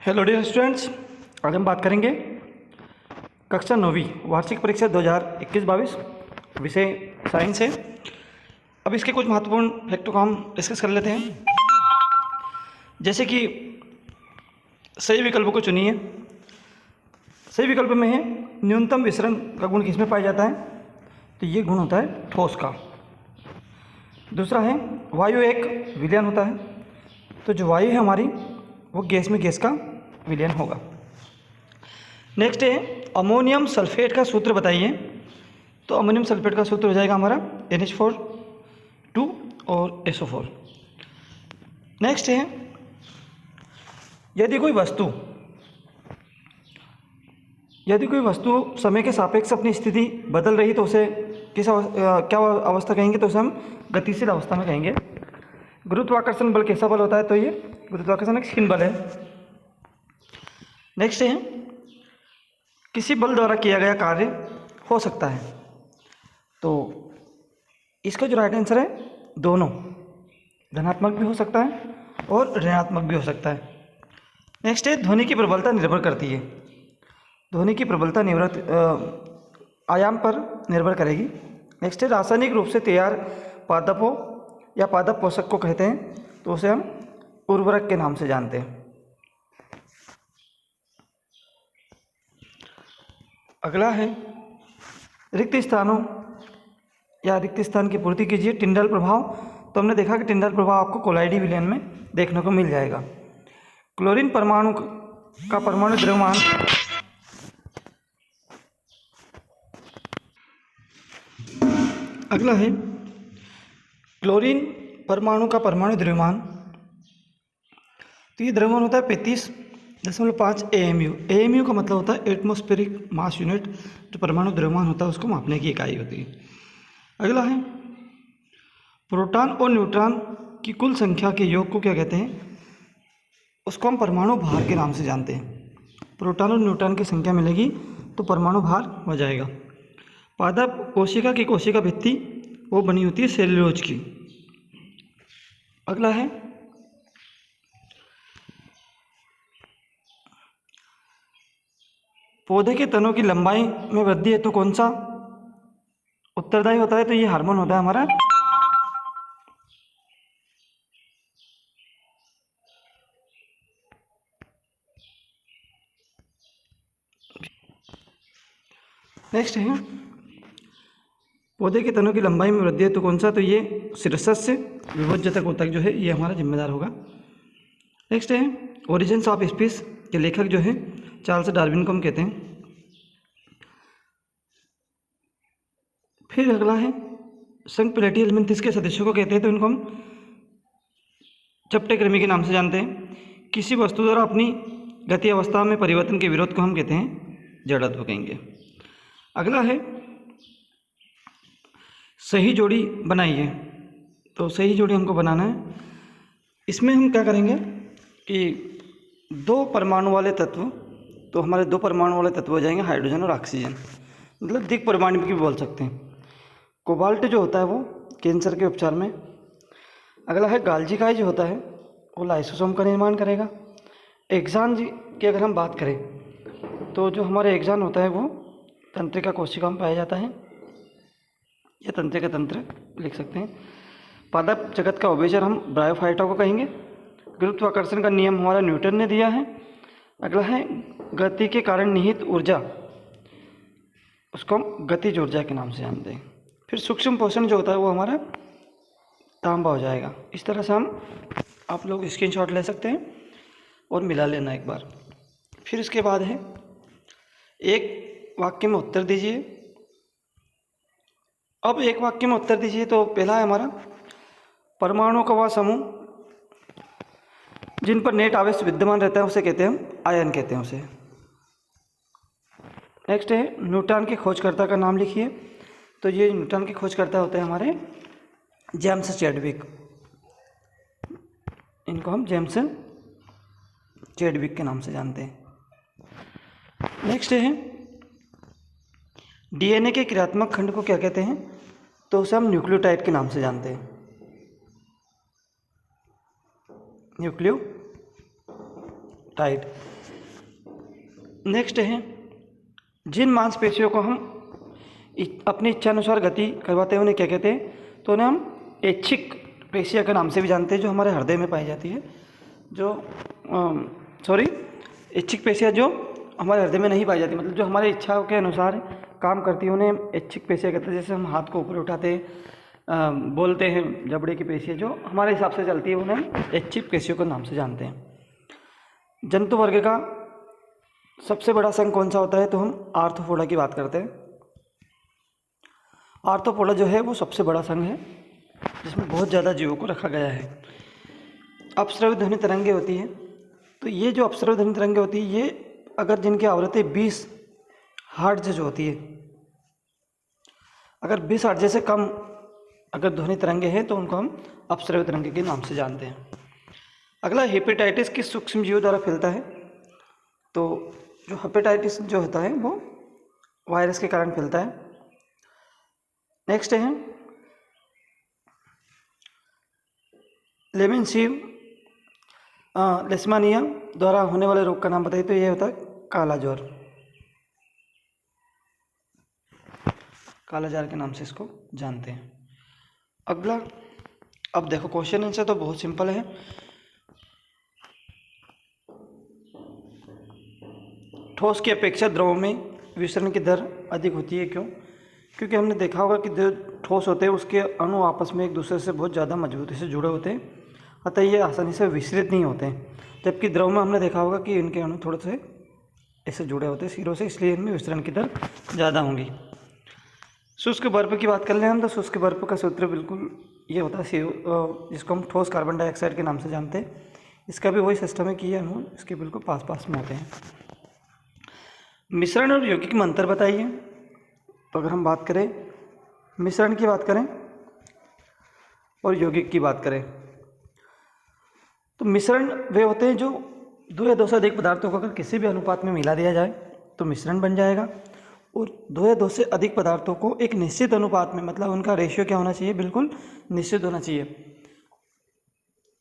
Hello dear students, आज हम बात करेंगे कक्षा 9वीं वार्षिक परीक्षा 2021-22 विषय साइंस है। अब इसके कुछ महत्वपूर्ण फैक्टों को हम डिस्कस कर लेते हैं। जैसे कि सही विकल्पों को चुनिए। सही विकल्प में है न्यूनतम विसरण का गुण किसमें पाया जाता है, तो ये गुण होता है ठोस का। दूसरा है वायु एक विलयन होता है, तो जो वायु है हमारी वो गैस में गैस का विलयन होगा। नेक्स्ट है अमोनियम सल्फेट का सूत्र बताइए, तो अमोनियम सल्फेट का सूत्र हो जाएगा हमारा NH4 और SO4। नेक्स्ट है यदि कोई वस्तु समय के सापेक्ष अपनी स्थिति बदल रही तो उसे क्या अवस्था कहेंगे, तो उसे हम गतिशील अवस्था में कहेंगे। गुरुत्वाकर्षण बल कैसा बल होता है, तो ये गुरुत्वाकर्षण एक क्षीण बल है। नेक्स्ट है किसी बल द्वारा किया गया कार्य हो सकता है, तो इसका जो राइट आंसर है दोनों, धनात्मक भी हो सकता है और ऋणात्मक भी हो सकता है। नेक्स्ट है ध्वनि की प्रबलता निर्भर करती है, ध्वनि की प्रबलता आयाम पर निर्भर करेगी। नेक्स्ट है रासायनिक रूप से तैयार पादपों या पादप पोषक को कहते हैं, तो उसे हम उर्वरक के नाम से जानते हैं। अगला है रिक्त स्थानों या रिक्त स्थान की पूर्ति कीजिए। टिंडल प्रभाव, तो हमने देखा कि टिंडल प्रभाव आपको कोलाइडी विलयन में देखने को मिल जाएगा। क्लोरीन परमाणु का परमाणु द्रव्यमान, अगला है क्लोरीन परमाणु का परमाणु द्रव्यमान, तो ये द्रव्यमान होता है 35.5 AMU। AMU का मतलब होता है एटमॉस्फेरिक मास यूनिट, जो परमाणु द्रव्यमान होता है उसको मापने की इकाई होती है। अगला है प्रोटॉन और न्यूट्रॉन की कुल संख्या के योग को क्या कहते हैं, उसको हम परमाणु भार के नाम से जानते हैं। प्रोटॉन और न्यूट्रॉन की संख्या मिलेगी तो परमाणु भार हो जाएगा। पादप कोशिका की कोशिका भित्ति वो बनी होती है सेल्यूलोज की। अगला है पौधे के तनों की लंबाई में वृद्धि है तो कौन सा उत्तरदायी होता है, तो ये हार्मोन होता है हमारा नेक्स्ट है पौधे के तनों की लंबाई में वृद्धि है तो कौन सा, तो ये शीर्षक से विभोज्यतक ऊतक जो है ये हमारा जिम्मेदार होगा। नेक्स्ट है ओरिजिन्स ऑफ स्पीस के लेखक जो है चार्ल्स डार्विन को हम कहते हैं। फिर अगला है संघ प्लेटी एलिमेंथिस के सदस्यों को कहते हैं, तो इनको हम चपटे कृमि के नाम से जानते हैं। किसी वस्तु द्वारा अपनी गति अवस्था में परिवर्तन के विरोध को हम कहते हैं जड़त्व कहेंगे। अगला है सही जोड़ी बनाइए, तो सही जोड़ी हमको बनाना है। इसमें हम क्या करेंगे कि दो परमाणु वाले तत्व, तो हमारे दो परमाणु वाले तत्व हो जाएंगे हाइड्रोजन और ऑक्सीजन, मतलब द्विक परमाणु भी बोल सकते हैं। कोबाल्ट जो होता है वो कैंसर के उपचार में। अगला है गाल्जिकाई जो होता है वो लाइसोसोम का निर्माण करेगा। एक्सान जी की अगर हम बात करें तो जो हमारे एक्सान होता है वो तंत्रिका कोशिका में पाया जाता है, या तंत्रिका तंत्र लिख सकते हैं। पादप जगत का उभयचर हम ब्रायोफाइटा को कहेंगे। गुरुत्वाकर्षण का नियम हमारा न्यूटन ने दिया है। अगला है गति के कारण निहित ऊर्जा, उसको हम गतिज ऊर्जा के नाम से जानते हैं। फिर सूक्ष्म पोषण जो होता है वो हमारा तांबा हो जाएगा। इस तरह से हम आप लोग स्क्रीनशॉट ले सकते हैं और मिला लेना एक बार। फिर इसके बाद है एक वाक्य में उत्तर दीजिए। अब एक वाक्य में उत्तर दीजिए, तो पहला है हमारा परमाणु का वह समूह जिन पर नेट आवेश विद्यमान रहता है उसे कहते हैं हम आयन कहते हैं उसे। नेक्स्ट है न्यूट्रॉन के खोजकर्ता का नाम लिखिए, तो ये न्यूट्रॉन के खोजकर्ता होते हैं हमारे जेम्स चैडविक, इनको हम जेम्स चैडविक के नाम से जानते हैं। नेक्स्ट है DNA के क्रियात्मक खंड को क्या कहते हैं, तो उसे हम न्यूक्लियोटाइड के नाम से जानते हैं, न्यूक्लियोटाइड। नेक्स्ट है, जिन मांसपेशियों को हम अपनी इच्छानुसार गति करवाते हैं उन्हें क्या कहते हैं? तो उन्हें हम ऐच्छिक पेशियाँ के नाम से भी जानते हैं, जो हमारे हृदय में पाई जाती है। ऐच्छिक पेशियाँ जो हमारे हृदय में नहीं पाई जाती, मतलब जो हमारी इच्छाओं के अनुसार काम करती है उन्हें ऐच्छिक पेशियाँ कहते हैं। जैसे हम हाथ को ऊपर उठाते हैं, बोलते हैं, जबड़े की पेशियाँ जो हमारे हिसाब से चलती है उन्हें ऐच्छिक पेशियों के नाम से जानते हैं। जंतु वर्ग का सबसे बड़ा संघ कौन सा होता है? तो हम आर्थ्रोपोडा की बात करते हैं। आर्थ्रोपोडा जो है वो सबसे बड़ा संघ है, जिसमें बहुत ज़्यादा जीवों को रखा गया है। अपस्रव्य ध्वनि तरंगे होती है, तो ये जो अपस्रव्य ध्वनि तरंगे होती है, ये अगर जिनकी आवृत्ति 20 हर्ट्ज जो होती है, अगर 20 हर्ट्ज से कम अगर ध्वनि तरंगे हैं तो उनको हम अपस्रव्य तरंगे के नाम से जानते हैं। अगला, हेपेटाइटिस किस सूक्ष्म जीव द्वारा फैलता है? तो जो हेपेटाइटिस जो होता है वो वायरस के कारण फैलता है। नेक्स्ट है, लेशमानिया द्वारा होने वाले रोग का नाम बताइए। तो ये होता है काला ज्वर। काला ज्वर के नाम से इसको जानते हैं। अगला, अब देखो क्वेश्चन आंसर तो बहुत सिंपल है। ठोस की अपेक्षा द्रव में विसरण की दर अधिक होती है, क्यों? क्योंकि हमने देखा होगा कि जो ठोस होते हैं उसके अणु आपस में एक दूसरे से बहुत ज़्यादा मजबूती से जुड़े होते हैं, अतः ये आसानी से विसरित नहीं होते हैं। जबकि द्रव में हमने देखा होगा कि इनके अणु थोड़े से ऐसे जुड़े होते हैं सिरों से, इसलिए इनमें विसरण की दर ज़्यादा होंगी। शुष्क बर्फ की बात कर लें हम, तो शुष्क बर्फ का सूत्र बिल्कुल ये होता है जिसको हम ठोस कार्बन डाइऑक्साइड के नाम से जानते हैं। इसका भी वही सिस्टम है कि ये अणु इसके बिल्कुल पास पास में होते हैं। मिश्रण और यौगिक में अंतर बताइए। तो अगर हम बात करें, मिश्रण की बात करें और यौगिक की बात करें, तो मिश्रण वे होते हैं जो 2 या 2 से अधिक पदार्थों को अगर किसी भी अनुपात में मिला दिया जाए तो मिश्रण बन जाएगा, और 2 या 2 से अधिक पदार्थों को एक निश्चित अनुपात में, मतलब उनका रेशियो क्या होना चाहिए? बिल्कुल निश्चित होना चाहिए,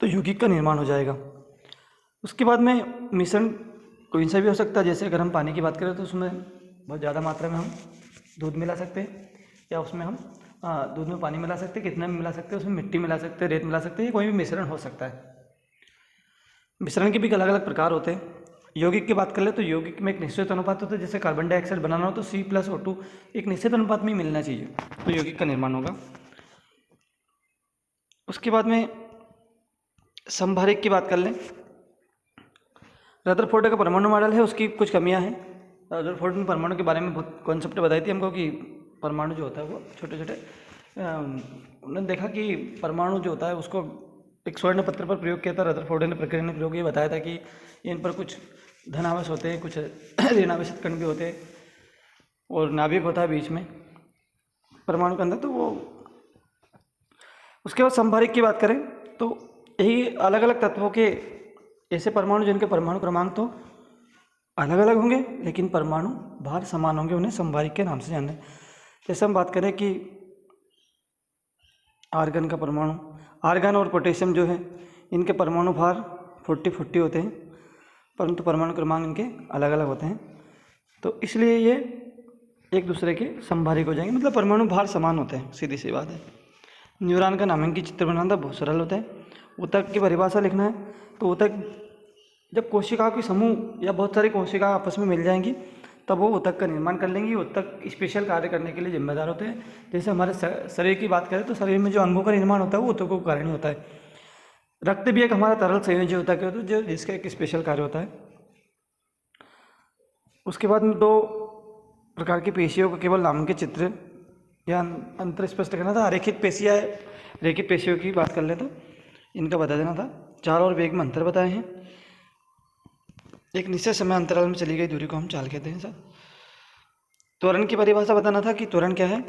तो यौगिक का निर्माण हो जाएगा। उसके बाद में मिश्रण कोई सा भी हो सकता है। जैसे अगर हम पानी की बात करें तो उसमें बहुत ज़्यादा मात्रा में हम दूध मिला सकते हैं, या उसमें हम दूध में पानी मिला सकते हैं, कितने में मिला सकते हैं, उसमें मिट्टी मिला सकते हैं, रेत मिला सकते हैं, कोई भी मिश्रण हो सकता है। मिश्रण के भी अलग अलग प्रकार होते हैं। यौगिक की बात कर ले तो यौगिक में एक निश्चित अनुपात होता है। जैसे कार्बन डाइऑक्साइड बनाना हो तो C+O2 एक निश्चित अनुपात में मिलना चाहिए, तो यौगिक का निर्माण होगा। उसके बाद में संभारिक की बात कर लें। रदरफोर्ड का परमाणु मॉडल है, उसकी कुछ कमियां हैं। रदरफोर्ड ने परमाणु के बारे में बहुत कॉन्सेप्ट बताई थी हमको कि परमाणु जो होता है वो छोटे छोटे, उन्होंने देखा कि परमाणु जो होता है उसको एक स्वर्ण पत्र पर प्रयोग किया था। रदरफोर्ड ने प्रक्रिया ने प्रयोग ये बताया था कि इन पर कुछ धनावेश होते हैं, कुछ ऋणावेशित कण भी होते हैं, और नाभिक होता है बीच में परमाणु के अंदर। तो वो उसके बाद संभारिक की बात करें तो यही अलग अलग तत्वों के ऐसे परमाणु जिनके परमाणु क्रमांक तो अलग अलग होंगे लेकिन परमाणु भार समान होंगे, उन्हें संभारिक के नाम से जाना है। जैसे हम बात करें कि आर्गन का परमाणु, आर्गन और पोटेशियम जो है इनके परमाणु भार 40-40 होते हैं, परंतु परमाणु क्रमांक इनके अलग अलग होते हैं, तो इसलिए ये एक दूसरे के संभारिक हो जाएंगे, मतलब परमाणु भार समान होते हैं, सीधी सी बात है। न्यूरॉन का नामांकित चित्र बनाना बहुत सरल होता है। ऊतक की परिभाषा लिखना है तो ऊतक जब कोशिकाओं की समूह या बहुत सारी कोशिका आपस में मिल जाएंगी तब वो ऊतक का निर्माण कर लेंगी। ऊतक स्पेशल कार्य करने के लिए जिम्मेदार होते हैं। जैसे हमारे शरीर की बात करें तो शरीर में जो अंगों का निर्माण होता है वो ऊतकों के कारण ही होता है। रक्त भी एक हमारा तरल संयोजी ऊतक है, तो जो जिसका एक स्पेशल कार्य होता है। उसके बाद में 2 प्रकार की पेशियों का केवल नाम के चित्र या अंतर स्पष्ट करना था। आरेखित पेशियाँ, रेखित पेशियों की बात कर ले तो इनका बता देना था। चाल और वेग में अंतर बताए हैं। एक निश्चित समय अंतराल में चली गई दूरी को हम चाल कहते हैं सर। त्वरण की परिभाषा बताना था कि त्वरण क्या है,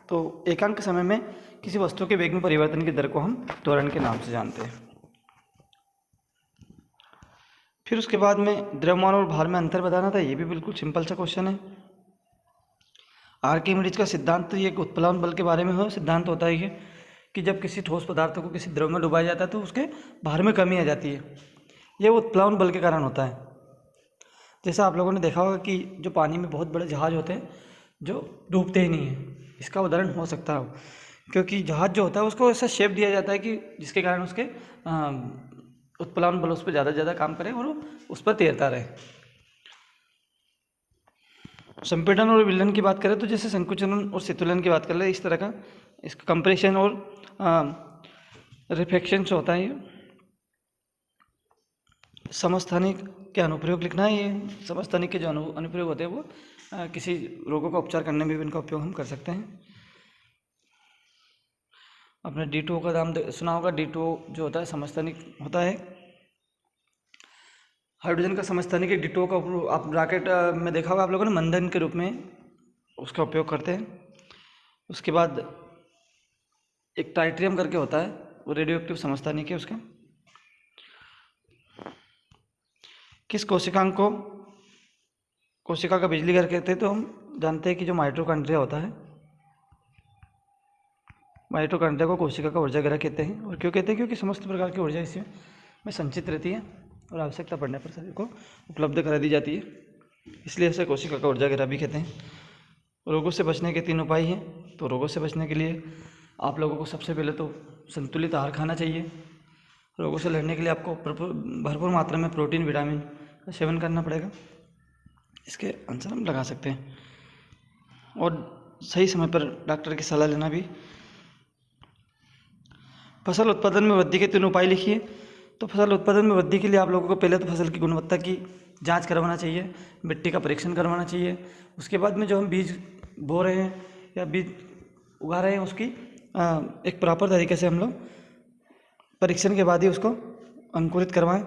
तो एकांक समय में किसी वस्तु के वेग में परिवर्तन की दर को हम त्वरण के नाम से जानते हैं। फिर उसके बाद में द्रव्यमान और भार में अंतर बताना था। ये भी बिल्कुल सिंपल सा क्वेश्चन है। आर्किमिडीज का सिद्धांत, ये एक उत्प्लावन बल के बारे में हो। सिद्धांत होता है ये कि जब किसी ठोस पदार्थ को किसी द्रव में डुबाया जाता है तो उसके भार में कमी आ जाती है। ये उत्प्लावन बल के कारण होता है। जैसा आप लोगों ने देखा होगा कि जो पानी में बहुत बड़े जहाज़ होते हैं जो डूबते ही नहीं हैं, इसका उदाहरण हो सकता है, क्योंकि जहाज़ जो होता है उसको ऐसा शेप दिया जाता है कि जिसके कारण उसके उत्प्लावन बल उस पर ज़्यादा से ज़्यादा काम करे और वो उस पर तैरता रहे। संपीड़न और विलयन की बात करें तो जैसे संकुचन और शीतलन की बात कर ले, इस तरह का इसका कंप्रेशन और रिफ्लेक्शन से होता है। ये समस्थानिक के अनुप्रयोग लिखना है। ये समस्थानिक के जो अनुप्रयोग होते हैं वो किसी रोगों का उपचार करने में भी इनका उपयोग हम कर सकते हैं। आपने D2O का नाम सुना होगा। D2O जो होता है समस्थानिक होता है। हाइड्रोजन का समस्थानिक D2O का आप रॉकेट में देखा होगा आप लोगों ने, मंदन के रूप में उसका उपयोग करते हैं। उसके बाद एक टाइट्रियम करके होता है, वो रेडियो एक्टिव समस्थानिक है। उसका किस कोशिकांग को कोशिका का बिजली घर कहते हैं? तो हम जानते हैं कि जो माइटोकॉन्ड्रिया होता है, माइटोकॉन्ड्रिया को कोशिका का ऊर्जा ग्रह कहते हैं। और क्यों कहते हैं? क्योंकि समस्त प्रकार की ऊर्जा इसमें संचित रहती है और आवश्यकता पड़ने पर शरीर को उपलब्ध करा दी जाती है, इसलिए इसे कोशिका का ऊर्जा ग्रह भी कहते हैं। रोगों से बचने के 3 उपाय हैं। तो रोगों से बचने के लिए आप लोगों को सबसे पहले तो संतुलित आहार खाना चाहिए। रोगों से लड़ने के लिए आपको भरपूर मात्रा में प्रोटीन विटामिन का सेवन करना पड़ेगा। इसके आंसर हम लगा सकते हैं। और सही समय पर डॉक्टर की सलाह लेना भी। फसल उत्पादन में वृद्धि के 3 उपाय लिखिए। तो फसल उत्पादन में वृद्धि के लिए आप लोगों को पहले तो फसल की गुणवत्ता की जांच करवाना चाहिए, मिट्टी का परीक्षण करवाना चाहिए। उसके बाद में जो हम बीज बो रहे हैं या बीज उगा रहे हैं उसकी एक प्रॉपर तरीके से हम लोग परीक्षण के बाद ही उसको अंकुरित करवाएं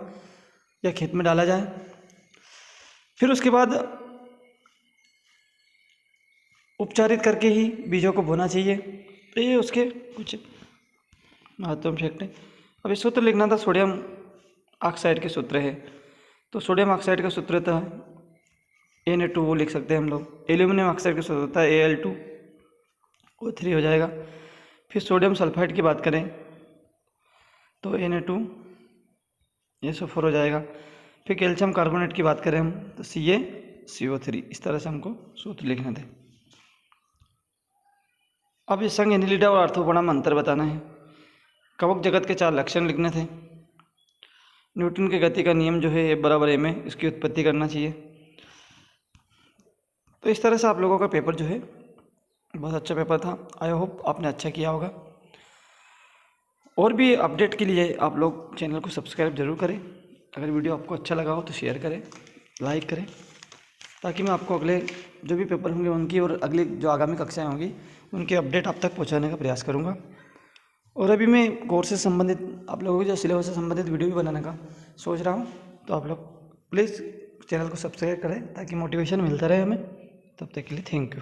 या खेत में डाला जाए। फिर उसके बाद उपचारित करके ही बीजों को बोना चाहिए। तो ये उसके कुछ महत्वपूर्ण फैक्ट है। अब इस सूत्र लिखना था, सोडियम ऑक्साइड के सूत्र है। तो सोडियम ऑक्साइड का सूत्र होता है Na2O लिख सकते हैं हम लोग। एल्यूमिनियम ऑक्साइड का सूत्र होता है Al2O3 हो जाएगा। फिर सोडियम सल्फाइड की बात करें तो Na2SO4 हो जाएगा। फिर कैल्शियम कार्बोनेट की बात करें हम तो CaCO3। इस तरह से हमको सूत्र लिखने थे। अब ये संघ एनिलिडा और आर्थ्रोपोडा में अंतर बताना है। कवक जगत के 4 लक्षण लिखने थे। न्यूटन के गति का नियम जो है A = ma, इसकी उत्पत्ति करना चाहिए। तो इस तरह से आप लोगों का पेपर जो है बहुत अच्छा पेपर था। आई होप आपने अच्छा किया होगा। और भी अपडेट के लिए आप लोग चैनल को सब्सक्राइब जरूर करें। अगर वीडियो आपको अच्छा लगा हो तो शेयर करें, लाइक करें, ताकि मैं आपको अगले जो भी पेपर होंगे उनकी और अगली जो आगामी कक्षाएं होंगी उनके अपडेट आप तक पहुंचाने का प्रयास करूंगा। और अभी मैं कोर्स से संबंधित आप लोगों के जो सिलेबस से संबंधित वीडियो भी बनाने का सोच रहा हूँ। तो आप लोग प्लीज़ चैनल को सब्सक्राइब करें ताकि मोटिवेशन मिलता रहे हमें। तब तक के लिए थैंक यू।